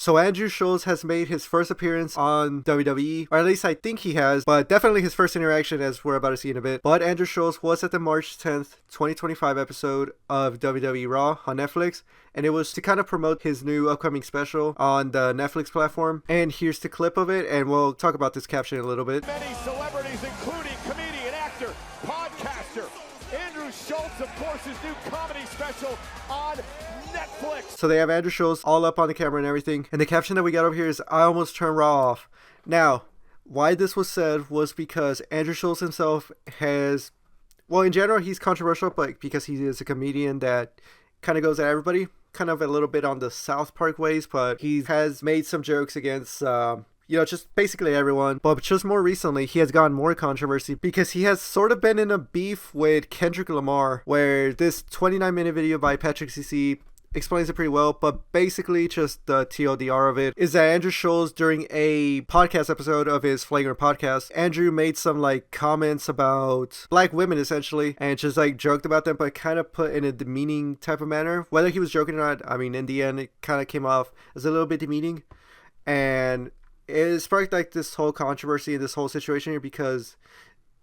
So Andrew Schulz has made his first appearance on WWE, or at least I think he has, but definitely his first interaction, as we're about to see in a bit. But Andrew Schulz was at the March 10th, 2025 episode of WWE Raw on Netflix, and it was to kind of promote his new upcoming special on the Netflix platform. And here's the clip of it, and we'll talk about this caption in a little bit. Many celebrities, including comedian, actor, podcaster, Andrew Schulz, of course, his new comedy special on Netflix. So they have Andrew Schulz all up on the camera and everything. And the caption that we got over here is, "I almost turned Raw off." Now, why this was said was because Andrew Schulz himself has, well, in general, he's controversial, but because he is a comedian that kind of goes at everybody, kind of a little bit on the South Park ways, but he has made some jokes against, just basically everyone. But just more recently, he has gotten more controversy because he has sort of been in a beef with Kendrick Lamar, where this 29-minute video by Patrick CC explains it pretty well, but basically just the TLDR of it is that Andrew Schulz, during a podcast episode of his Flagrant podcast, Andrew made some comments about black women essentially, and just joked about them, but kind of put in a demeaning type of manner. Whether he was joking or not, I mean, in the end, it kind of came off as a little bit demeaning, and it sparked this whole controversy in this whole situation here, because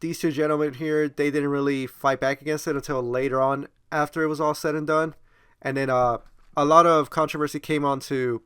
these two gentlemen here, they didn't really fight back against it until later on after it was all said and done. And then a lot of controversy came on to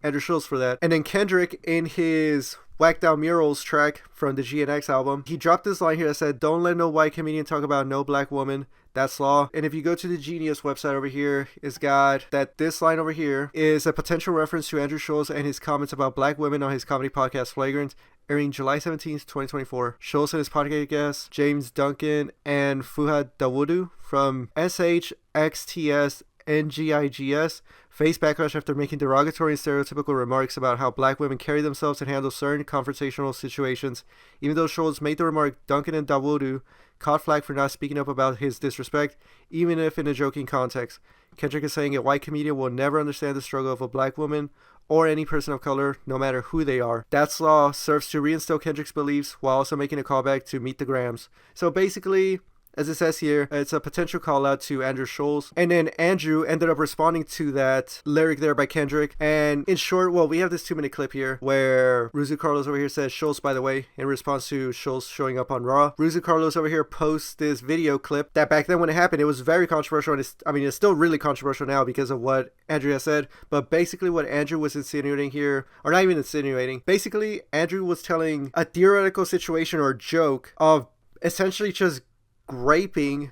Andrew Schulz for that. And then Kendrick, in his Whacked Out Murals track from the GNX album, he dropped this line here that said, "Don't let no white comedian talk about no black woman. That's law." And if you go to the Genius website over here, it's got that this line over here is a potential reference to Andrew Schulz and his comments about black women on his comedy podcast Flagrant, airing July 17th, 2024. Schulz and his podcast guests, James Duncan and Fuhad Dawudu from SHXTS NGIGS, face backlash after making derogatory and stereotypical remarks about how black women carry themselves and handle certain confrontational situations. Even though Schulz made the remark, Duncan and Dawudu caught flack for not speaking up about his disrespect, even if in a joking context. Kendrick is saying a white comedian will never understand the struggle of a black woman or any person of color, no matter who they are. That's law serves to reinstill Kendrick's beliefs while also making a callback to Meet the Grams. So basically, as it says here, it's a potential call out to Andrew Schulz. And then Andrew ended up responding to that lyric there by Kendrick. And in short, well, we have this 2-minute clip here where Ruzu Carlos over here says, "Schulz, by the way," in response to Schulz showing up on Raw. Ruzu Carlos over here posts this video clip that back then when it happened, it was very controversial. And it's still really controversial now because of what Andrew has said. But basically what Andrew was insinuating here, or not even insinuating, basically Andrew was telling a theoretical situation or joke of essentially just graping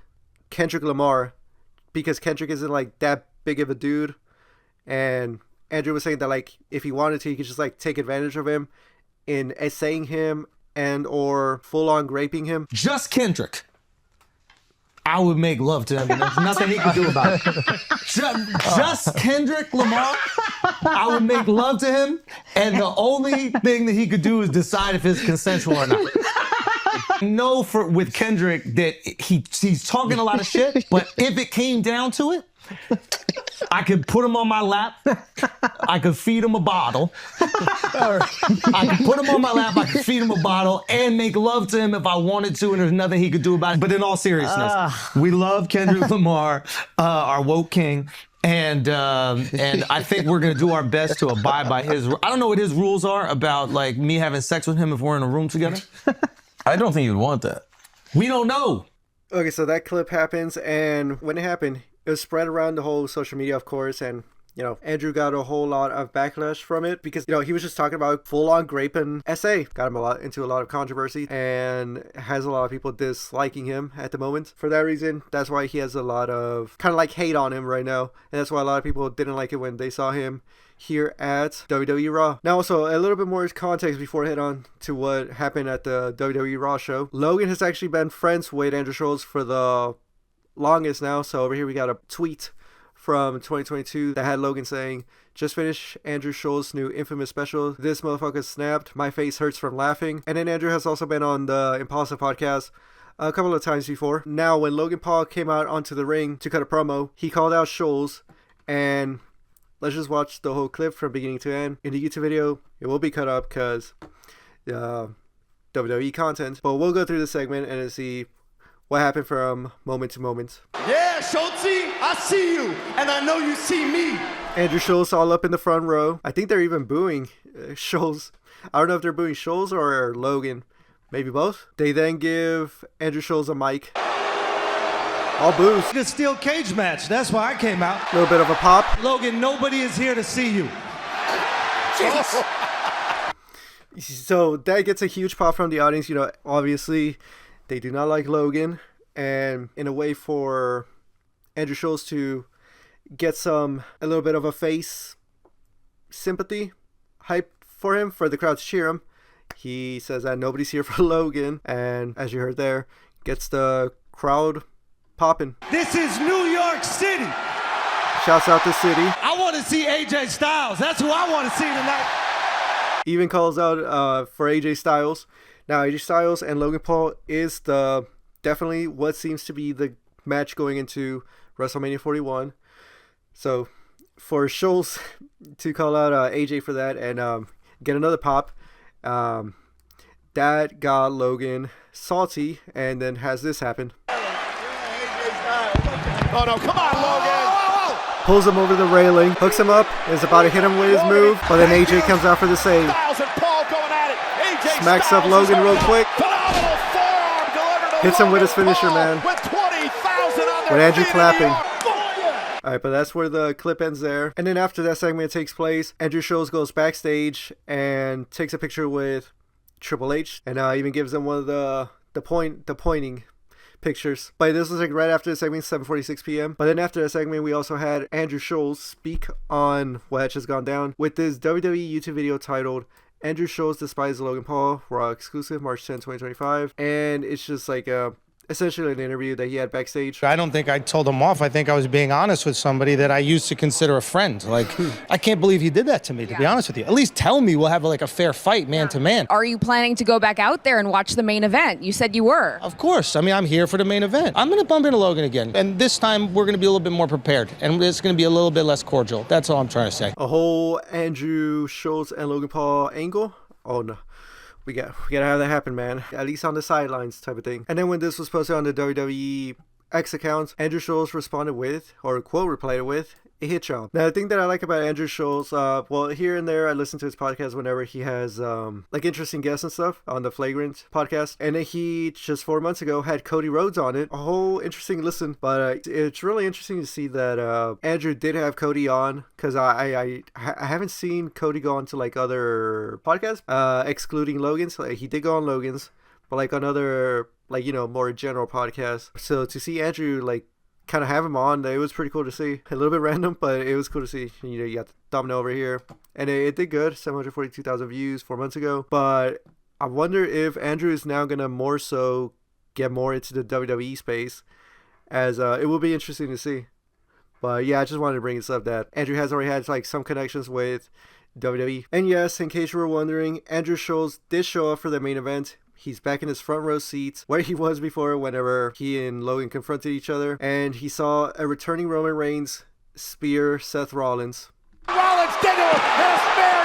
Kendrick Lamar, because Kendrick isn't that big of a dude, and Andrew was saying that if he wanted to, he could just take advantage of him in essaying him and or full-on graping him. Just Kendrick, I would make love to him, and there's nothing he could do about it. Just Kendrick Lamar, I would make love to him, and the only thing that he could do is decide if it's consensual or not. Know with Kendrick that he's talking a lot of shit, but if it came down to it, I could put him on my lap, I could feed him a bottle, I could put him on my lap, I could feed him a bottle, and make love to him if I wanted to, and there's nothing he could do about it. But in all seriousness, we love Kendrick Lamar, our woke king. And I think we're gonna do our best to abide by his. I don't know what his rules are about me having sex with him if we're in a room together. I don't think you'd want that. We don't know. Okay, so that clip happens, and when it happened, it was spread around the whole social media, of course, and Andrew got a whole lot of backlash from it because, he was just talking about full-on graping SA. Got him into a lot of controversy and has a lot of people disliking him at the moment. For that reason, that's why he has a lot of kind of hate on him right now. And that's why a lot of people didn't like it when they saw him here at WWE Raw. Now, also, a little bit more context before I head on to what happened at the WWE Raw show. Logan has actually been friends with Andrew Schulz for the longest now. So over here we got a tweet from 2022 that had Logan saying, "Just finished Andrew Schulz's new infamous special. This motherfucker snapped. My face hurts from laughing." And then Andrew has also been on the Impulsive podcast a couple of times before. Now, when Logan Paul came out onto the ring to cut a promo, he called out Schulz, and let's just watch the whole clip from beginning to end. In the YouTube video, it will be cut up because WWE content, but we'll go through the segment and see what happened from moment to moment. Yeah, Schultzy, I see you, and I know you see me. Andrew Schulz all up in the front row. I think they're even booing Schulz. I don't know if they're booing Schulz or Logan. Maybe both. They then give Andrew Schulz a mic. All boos. It's a steel cage match. That's why I came out. A little bit of a pop. Logan, nobody is here to see you. So that gets a huge pop from the audience. You know, obviously, they do not like Logan. And in a way for Andrew Schulz to get a little bit of a face sympathy, hype for him, for the crowd to cheer him, he says that nobody's here for Logan. And as you heard there, gets the crowd popping. This is New York City. Shouts out the city. I want to see AJ Styles. That's who I want to see tonight. Even calls out for AJ Styles. Now, AJ Styles and Logan Paul is definitely what seems to be the match going into WrestleMania 41. So for Schulz to call out AJ for that and get another pop, that got Logan salty, and then has this happen. Oh no, come on, Logan! Pulls him over the railing, hooks him up, is about to hit him with his move, but then AJ comes out for the save. Styles and Paul going at it. AJ Smacks up Logan real quick. Phenomenal forearm delivered to Hits him with his Logan finisher, Paul man. With 20,000 on their With Andrew feet in clapping. New York. Alright, but that's where the clip ends there. And then after that segment takes place, Andrew Schulz goes backstage and takes a picture with Triple H, and even gives them one of the pointing pictures. But this was like right after the segment, 7:46 p.m. But then after that segment, we also had Andrew Schulz speak on what had just gone down with this WWE YouTube video titled Andrew Schulz Despises Logan Paul, Raw exclusive, March 10, 2025. And it's just like essentially an interview that he had backstage. I don't think I told him off. I think I was being honest with somebody that I used to consider a friend. Like, I can't believe he did that to me, to be honest with you. At least tell me we'll have like a fair fight, man to man. Are you planning to go back out there and watch the main event? You said you were. Of course. I mean, I'm here for the main event. I'm going to bump into Logan again. And this time, we're going to be a little bit more prepared. And it's going to be a little bit less cordial. That's all I'm trying to say. A whole Andrew Schulz and Logan Paul angle? Oh, no. We gotta have that happen, man. At least on the sidelines type of thing. And then when this was posted on the WWE X account, Andrew Schulz responded with, or quote replied with, a hit job. Now, the thing that I like about Andrew Schulz, well, here and there, I listen to his podcast whenever he has, like, interesting guests and stuff on the Flagrant podcast. And then he, just 4 months ago, had Cody Rhodes on it. A whole interesting listen. But it's really interesting to see that Andrew did have Cody on, because I haven't seen Cody go on to, like, other podcasts, excluding Logan's. Like, he did go on Logan's, but, like, on other, like, you know, more general podcasts. So to see Andrew, like, kind of have him on, it was pretty cool to see. A little bit random, but it was cool to see. You know, you got the thumbnail over here, and it did good. 742,000 views 4 months ago. But I wonder if Andrew is now gonna more so get more into the WWE space, as it will be interesting to see. But yeah, I just wanted to bring this up that Andrew has already had like some connections with WWE. And yes, in case you were wondering, Andrew Schulz did show up for the main event. He's back in his front row seats where he was before whenever he and Logan confronted each other. And he saw a returning Roman Reigns spear Seth Rollins. Rollins did it, and a spear